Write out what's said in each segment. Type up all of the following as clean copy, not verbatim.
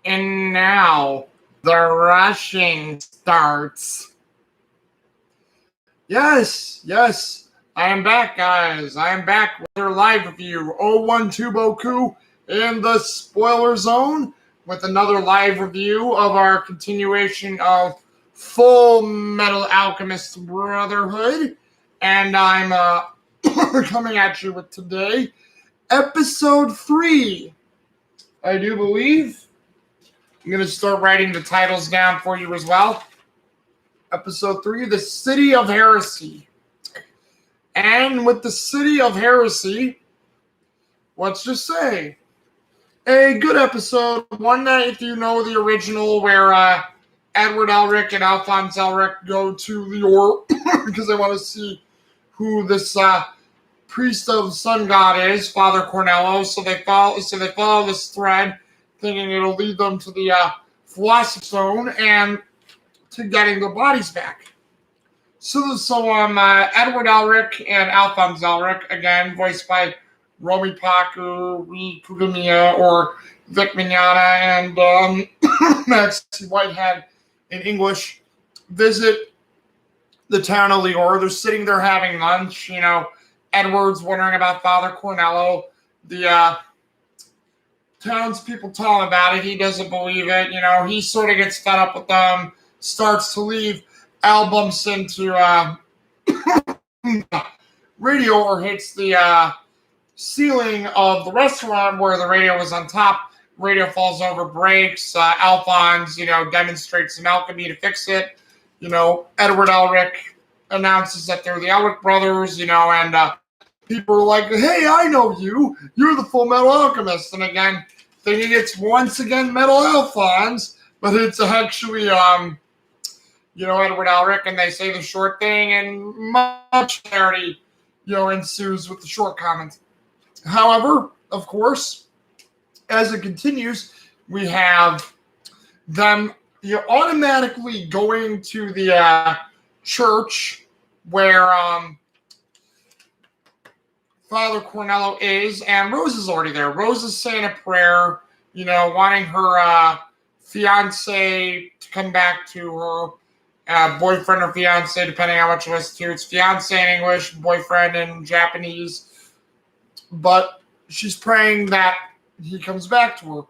And now the rushing starts. Yes, I am back, guys. I am back with your live review, 012Boku in the spoiler zone, with another live review of our continuation of Fullmetal Alchemist Brotherhood. And I'm coming at you with today, episode 3. I do believe. I'm going to start writing the titles down for you as well. Episode 3, The City of Heresy. And with the City of Heresy, let's just say, a good episode. One that, if you know the original, where Edward Elric and Alphonse Elric go to Lior because they want to see who this priest of the sun god is, Father Cornello. So they follow this thread, thinking it'll lead them to the Philosopher's Stone and to getting the bodies back. So Edward Elric and Alphonse Elric, again voiced by Romy Paku, Ree Kugamiya, or Vic Mignogna, and Maxie Whitehead in English, visit the town of Lior. They're sitting there having lunch. You know, Edward's wondering about Father Cornello. The townspeople tell him about it. He doesn't believe it. You know, he sort of gets fed up with them, starts to leave. Al bumps into radio, or hits the ceiling of the restaurant where the radio was on top. Radio falls over, breaks. Alphonse, demonstrates some alchemy to fix it. Edward Elric announces that they're the Elric brothers, and people are like, hey, I know you. You're the Fullmetal Alchemist. And again, thinking it's once again Metal Alphonse, but it's actually, Edward Elric, and they say the short thing, and much clarity, ensues with the short comment. However, of course, as it continues, we have them automatically going to the church where Father Cornello is, and Rose is already there. Rose is saying a prayer, wanting her fiance to come back to her, boyfriend or fiance, depending on how much you listen to. It's fiance in English, boyfriend in Japanese. But she's praying that he comes back to her.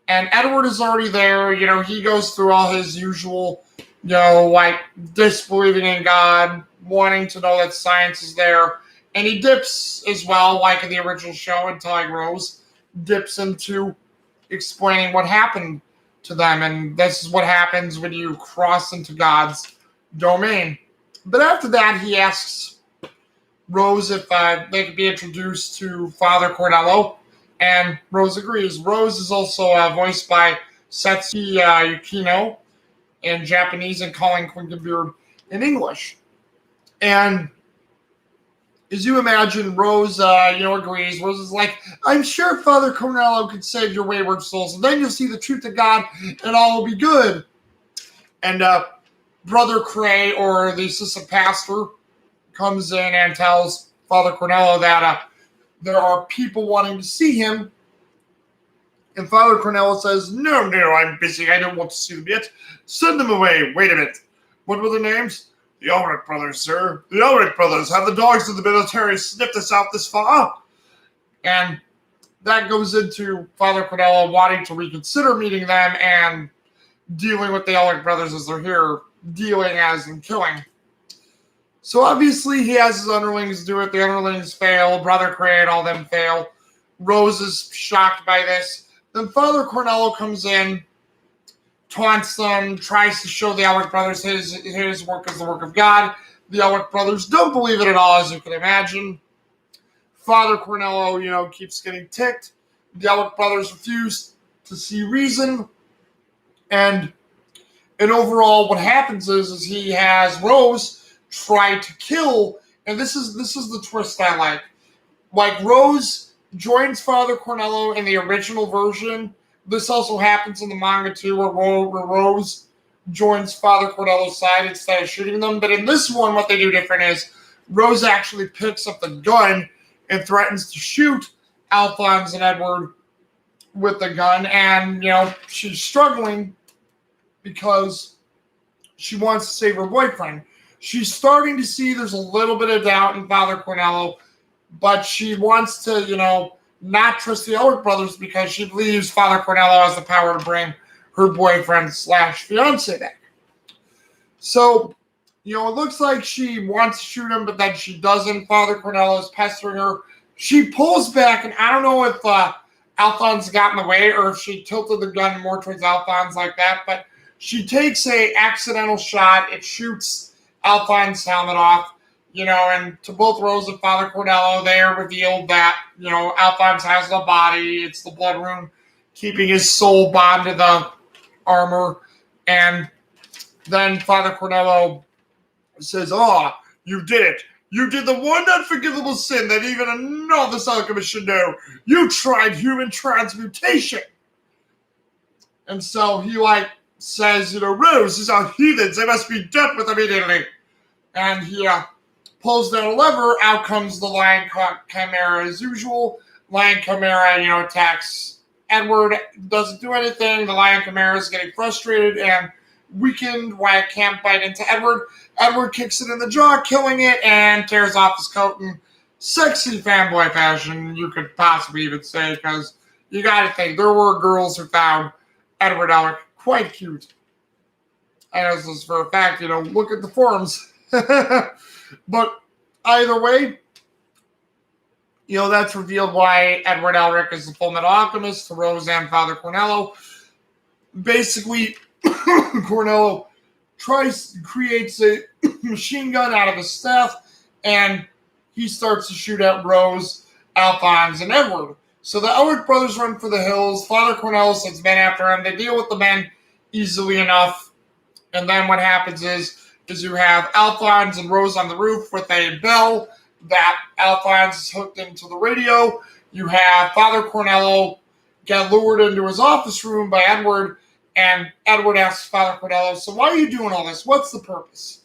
And Edward is already there. He goes through all his usual, disbelieving in God, wanting to know that science is there. And he dips as well, like in the original show, and telling Rose, dips into explaining what happened to them. And this is what happens when you cross into God's domain. But after that, he asks Rose if they could be introduced to Father Cornello, and Rose agrees. Rose is also voiced by Setsuki Yukino in Japanese and Colin Quinkenbeard in English. And as you imagine, Rose, agrees. Rose is like, I'm sure Father Cornello could save your wayward souls, and then you'll see the truth of God, and all will be good. And Brother Cray, or the assistant pastor, comes in and tells Father Cornello that there are people wanting to see him. And Father Cornello says, No, I'm busy. I don't want to see them yet. Send them away. Wait a minute. What were the names? The Elric brothers, sir. The Elric brothers. Have the dogs of the military sniffed us out this far? And that goes into Father Cornello wanting to reconsider meeting them and dealing with the Elric brothers as they're here, dealing as in killing. So obviously he has his underlings do it. The underlings fail. Brother Cray and all them fail. Rose is shocked by this. Then Father Cornello comes in, taunts them, tries to show the Elric brothers his work is the work of God. The Elric brothers don't believe it at all, as you can imagine. Father Cornello, keeps getting ticked. The Elric brothers refuse to see reason. And overall, what happens is he has Rose try to kill, and this is the twist I like. Like, Rose joins Father Cornello in the original version. This also happens in the manga too, where Rose joins Father Cornello's side instead of shooting them. But in this one, what they do different is Rose actually picks up the gun and threatens to shoot Alphonse and Edward with the gun, and she's struggling because she wants to save her boyfriend. She's starting to see there's a little bit of doubt in Father Cornello, but she wants to, not trust the Elric brothers because she believes Father Cornello has the power to bring her boyfriend / fiance back. So, it looks like she wants to shoot him, but then she doesn't. Father Cornello is pestering her. She pulls back, and I don't know if Alphonse got in the way or if she tilted the gun more towards Alphonse like that, but she takes a accidental shot. It shoots Alphonse's helmet off, and to both Rose and Father Cornello, they are revealed that, Alphonse has the body. It's the blood rune keeping his soul bound to the armor. And then Father Cornello says, "Oh, you did it. You did the one unforgivable sin that even a novice alchemist should know. You tried human transmutation." And so he says, "Rose, these are heathens. They must be dealt with immediately." And he pulls down a lever. Out comes the Lion Chimera as usual. Lion Chimera, attacks Edward. Doesn't do anything. The Lion Chimera is getting frustrated and weakened why it can't bite into Edward. Edward kicks it in the jaw, killing it, and tears off his coat in sexy fanboy fashion, you could possibly even say, because you gotta think, there were girls who found Edward Elric quite cute. And this is for a fact, look at the forums. But either way, that's revealed why Edward Elric is the Fullmetal Alchemist to Rose and Father Cornello. Basically, Cornello creates a machine gun out of his staff, and he starts to shoot at Rose, Alphonse, and Edward. So the Elric brothers run for the hills. Father Cornello sends men after him. They deal with the men easily enough. And then what happens is you have Alphonse and Rose on the roof with a bell that Alphonse is hooked into the radio. You have Father Cornello get lured into his office room by Edward, and Edward asks Father Cornello, "So why are you doing all this? What's the purpose?"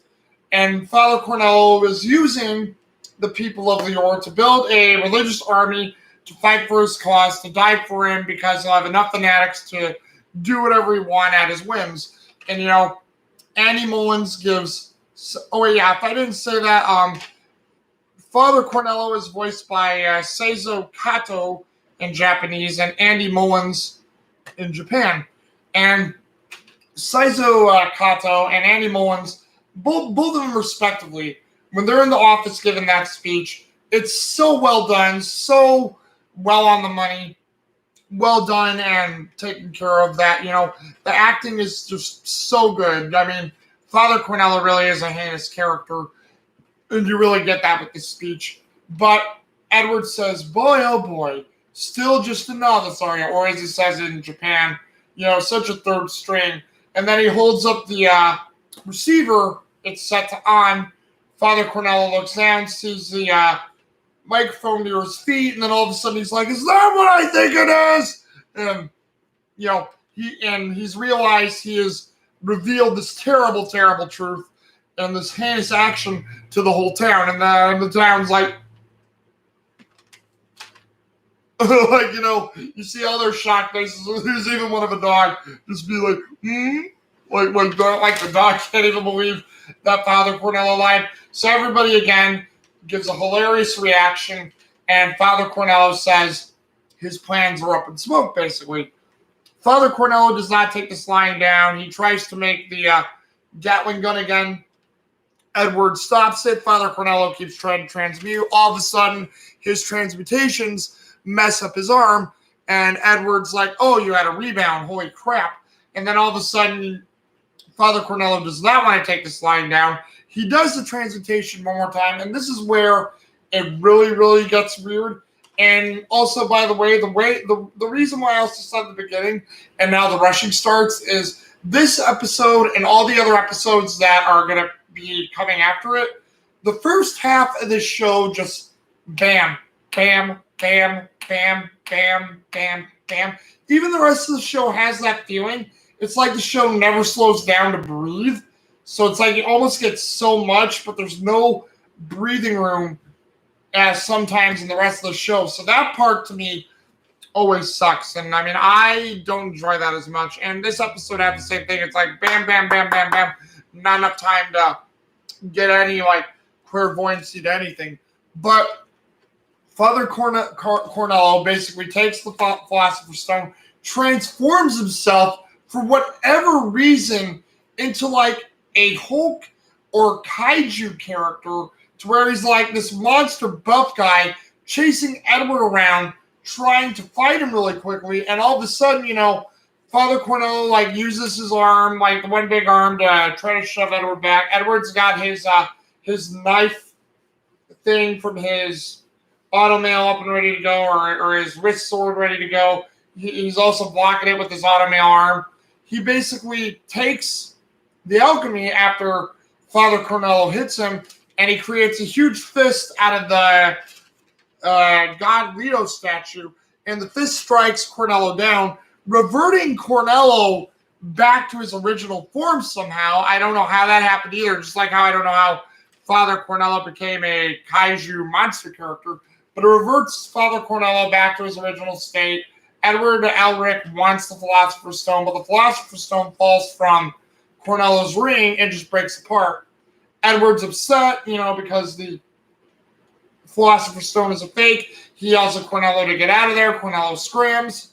And Father Cornello is using the people of the Ore to build a religious army to fight for his cause, to die for him, because he'll have enough fanatics to do whatever he wants at his whims. And, Andy Mullins gives... Oh, yeah, if I didn't say that, Father Cornello is voiced by Seizo Kato in Japanese and Andy Mullins in Japan. And Seizo Kato and Andy Mullins, both of them respectively, when they're in the office giving that speech, it's so well done, so well on the money, well done and taken care of that, the acting is just so good. I mean, Father Cornello really is a heinous character, and you really get that with this speech. But Edward says, "Boy, oh boy, still just a novice, are you?" Or as he says in Japan, such a third string. And then he holds up the receiver. It's set to on. Father Cornello looks down, sees the microphone near his feet, and then all of a sudden he's like, "Is that what I think it is?" And he's realized he has revealed this terrible, terrible truth and this heinous action to the whole town. And the town's like, you see all their shocked faces. There's even one of a dog just be like, like the dog can't even believe that Father Cornello lied. So everybody again gives a hilarious reaction, and Father Cornello says his plans are up in smoke, basically. Father Cornello does not take this lying down. He tries to make the Gatling gun again. Edward stops it. Father Cornello keeps trying to transmute. All of a sudden, his transmutations mess up his arm, and Edward's like, "Oh, you had a rebound. Holy crap." And then all of a sudden, Father Cornello does not want to take this lying down. He does the transmutation one more time, and this is where it really, really gets weird. And also, by the way, the reason why I also said at the beginning, and now the rushing starts, is this episode and all the other episodes that are going to be coming after it, the first half of this show just bam, bam, bam, bam, bam, bam, bam. Even the rest of the show has that feeling. It's like the show never slows down to breathe. So it's like you almost get so much, but there's no breathing room as sometimes in the rest of the show. So that part to me always sucks. And I mean, I don't enjoy that as much. And this episode had the same thing. It's like bam, bam, bam, bam, bam. Not enough time to get any like clairvoyancy to anything. But Father Cornello basically takes the Philosopher's Stone, transforms himself for whatever reason into like a Hulk or Kaiju character, to where he's like this monster buff guy chasing Edward around, trying to fight him really quickly, and all of a sudden, Father Cornello like uses his arm, like the one big arm, to try to shove Edward back. Edward's got his knife thing from his automail up and ready to go, or his wrist sword ready to go. He's also blocking it with his automail arm. He basically takes the alchemy after Father Cornello hits him, and he creates a huge fist out of the God Leto statue, and the fist strikes Cornello down, reverting Cornello back to his original form somehow. I don't know how that happened either, just like how I don't know how Father Cornello became a Kaiju monster character, but it reverts Father Cornello back to his original state. Edward Elric wants the Philosopher's Stone, but the Philosopher's Stone falls from Cornello's ring and just breaks apart. Edward's upset, because the Philosopher's Stone is a fake. He yells at Cornello to get out of there. Cornello screams.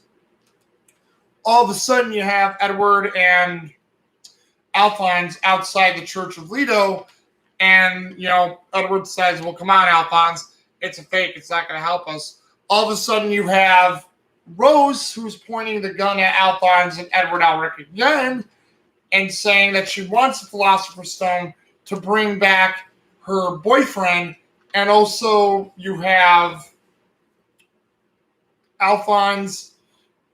All of a sudden, you have Edward and Alphonse outside the Church of Leto, and, Edward says, well, come on, Alphonse. It's a fake. It's not going to help us. All of a sudden, you have Rose, who's pointing the gun at Alphonse and Edward Elric again, and saying that she wants the Philosopher's Stone to bring back her boyfriend. And also, you have Alphonse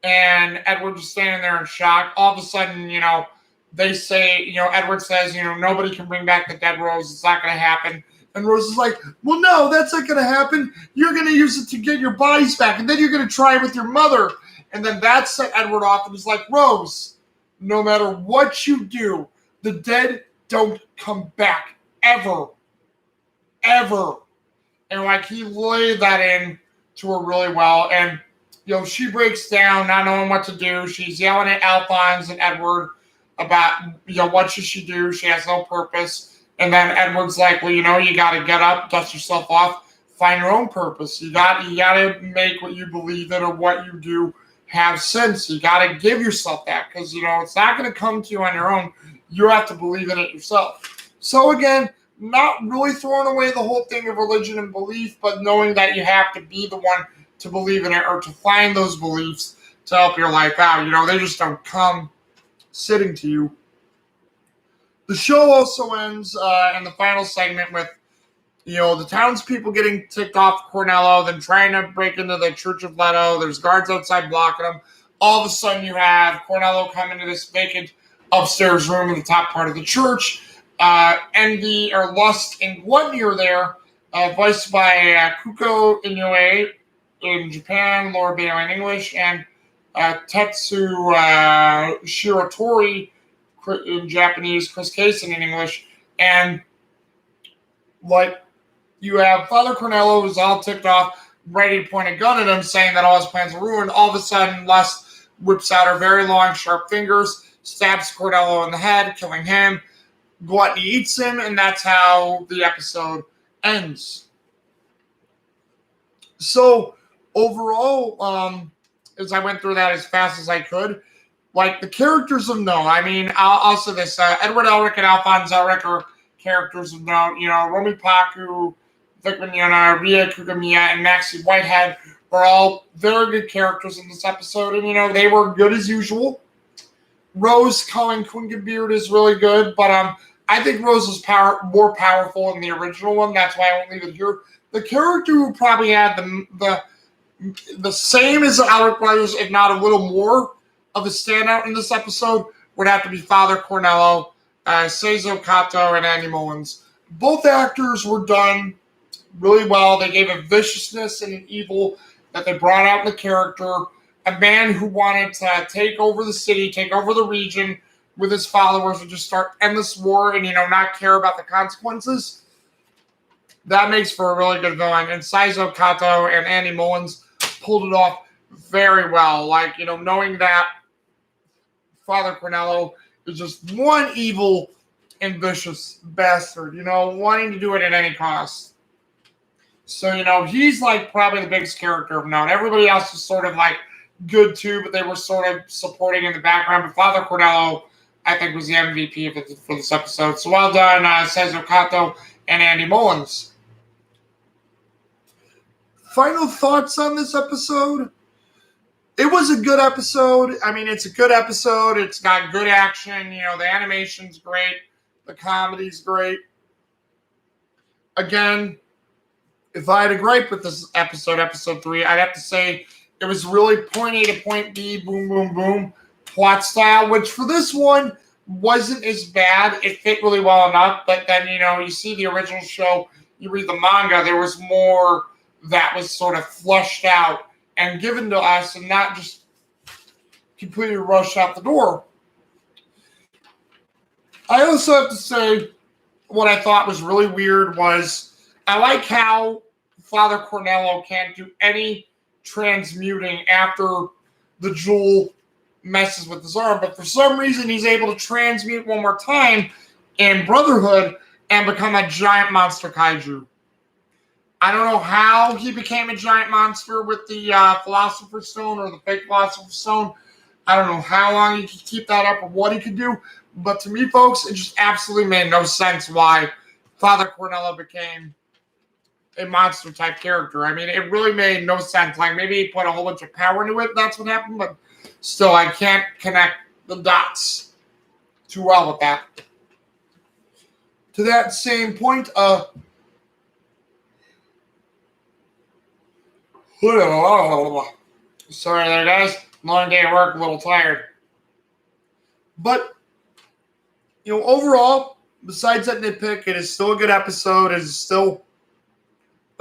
and Edward just standing there in shock. All of a sudden, they say, Edward says, nobody can bring back the dead Rose. It's not going to happen. And Rose is like, well, no, that's not going to happen. You're going to use it to get your bodies back, and then you're going to try it with your mother. And then that set Edward off, and he's like, Rose, no matter what you do, the dead don't come back. Ever. Ever. And, like, he laid that in to her really well. And, she breaks down, not knowing what to do. She's yelling at Alphonse and Edward about, what should she do? She has no purpose. And then Edward's like, well, you got to get up, dust yourself off, find your own purpose. You got to make what you believe in or what you do have sense. You got to give yourself that, because, it's not going to come to you on your own. You have to believe in it yourself. So again, not really throwing away the whole thing of religion and belief, but knowing that you have to be the one to believe in it, or to find those beliefs to help your life out. They just don't come sitting to you. The show also ends in the final segment with, the townspeople getting ticked off Cornello, then trying to break into the Church of Leto. There's guards outside blocking them. All of a sudden, you have Cornello come into this vacant upstairs room in the top part of the church. Envy, or Lust, and Gluttony are there, voiced by Kuko Inoue in Japan, Laura Bailey in English, and Tetsu Shiratori in Japanese, Chris Kaysen in English. And, you have Father Cornello, who's all ticked off, ready to point a gun at him, saying that all his plans are ruined. All of a sudden, Lust whips out her very long, sharp fingers, stabs Cornello in the head, killing him. Gluttony eats him, and that's how the episode ends. So, overall, as I went through that as fast as I could, the characters of note. I mean, I'll say this. Edward Elric and Alphonse Elric are characters of note. Romy Paku, Vic Mignogna, Ria Kugamiya, and Maxie Whitehead are all very good characters in this episode. And, they were good as usual. Rose Cullen Quinkenbeard is really good, but I think Rose is more powerful in the original one. That's why I won't leave it here. The character who probably had the same as the Elric brothers, if not a little more of a standout in this episode, would have to be Father Cornello, Seizo Kato, and Andy Mullins. Both actors were done really well. They gave a viciousness and an evil that they brought out in the character. A man who wanted to take over the city, take over the region with his followers, and just start endless war and, not care about the consequences. That makes for a really good villain. And Seizo Kato and Andy Mullins pulled it off very well. Like, knowing that Father Cornello is just one evil and vicious bastard, wanting to do it at any cost. So, he's like probably the biggest character of note. Everybody else is sort of like good too, but they were sort of supporting in the background. But Father Cornello, I think, was the MVP for this episode. So well done, Cesar Cato and Andy Mullins. Final thoughts on this episode? It was a good episode. I mean, it's a good episode. It's got good action. The animation's great. The comedy's great. Again, if I had a gripe with this episode 3, I'd have to say it was really point A to point B, boom, boom, boom, plot style, which for this one wasn't as bad. It fit really well enough. But then, you see the original show, you read the manga, there was more that was sort of flushed out and given to us and not just completely rushed out the door. I also have to say what I thought was really weird was I like how Father Cornello can't do any transmuting after the jewel messes with his arm, but for some reason he's able to transmute one more time in Brotherhood and become a giant monster kaiju. I don't know how he became a giant monster with the Philosopher's Stone or the fake Philosopher's Stone. I don't know how long he could keep that up or what he could do. But to me, folks, it just absolutely made no sense why Father Cornello became a monster-type character. I mean, it really made no sense. Like, maybe he put a whole bunch of power into it. That's what happened. But still, I can't connect the dots too well with that. To that same point, sorry there, guys. Long day at work, a little tired. But, overall, besides that nitpick, it is still a good episode. It is still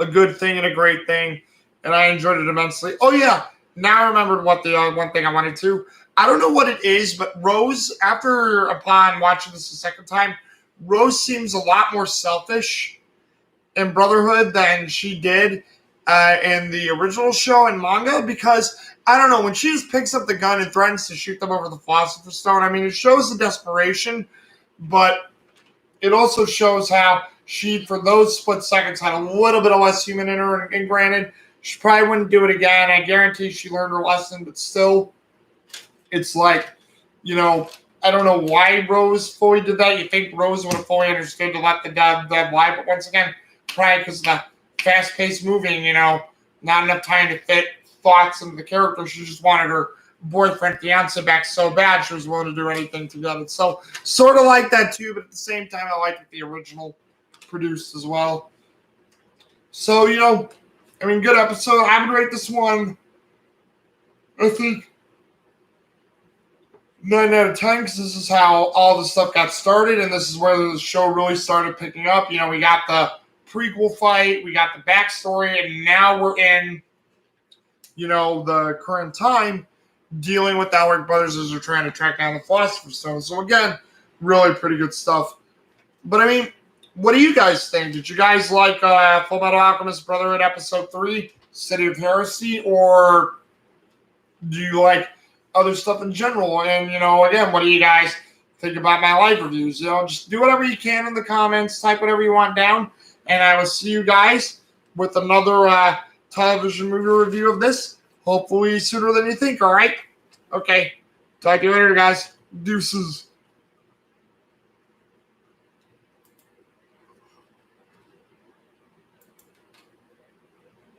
a good thing and a great thing. And I enjoyed it immensely. Oh, yeah. Now I remembered what the one thing I wanted to. I don't know what it is, but Rose, upon watching this a second time, Rose seems a lot more selfish in Brotherhood than she did in the original show and manga, because I don't know, when she just picks up the gun and threatens to shoot them over the Philosopher's Stone, I mean, it shows the desperation, but it also shows how she, for those split seconds, had a little bit of less human in her, and granted, she probably wouldn't do it again. I guarantee she learned her lesson, but still, it's like, I don't know why Rose fully did that. You think Rose would have fully understood to let the dead lie, but once again, probably because of the fast-paced moving, not enough time to fit thoughts into the character. She just wanted her boyfriend, fiance back so bad she was willing to do anything to get it. So, sort of like that too, but at the same time, I like what the original produced as well. So, good episode. I would rate this one, I think, 9 out of 10, because this is how all the stuff got started, and this is where the show really started picking up. We got the prequel fight, we got the backstory, and now we're in, the current time dealing with the Alec brothers as they're trying to track down the Philosopher's Stone. So again, really pretty good stuff. But I mean, what do you guys think? Did you guys like Fullmetal Alchemist Brotherhood Episode 3, City of Heresy, or do you like other stuff in general? And, again, what do you guys think about my live reviews? Just do whatever you can in the comments, type whatever you want down, and I will see you guys with another television movie review of this, hopefully sooner than you think, all right? Okay, talk to you later, guys. Deuces.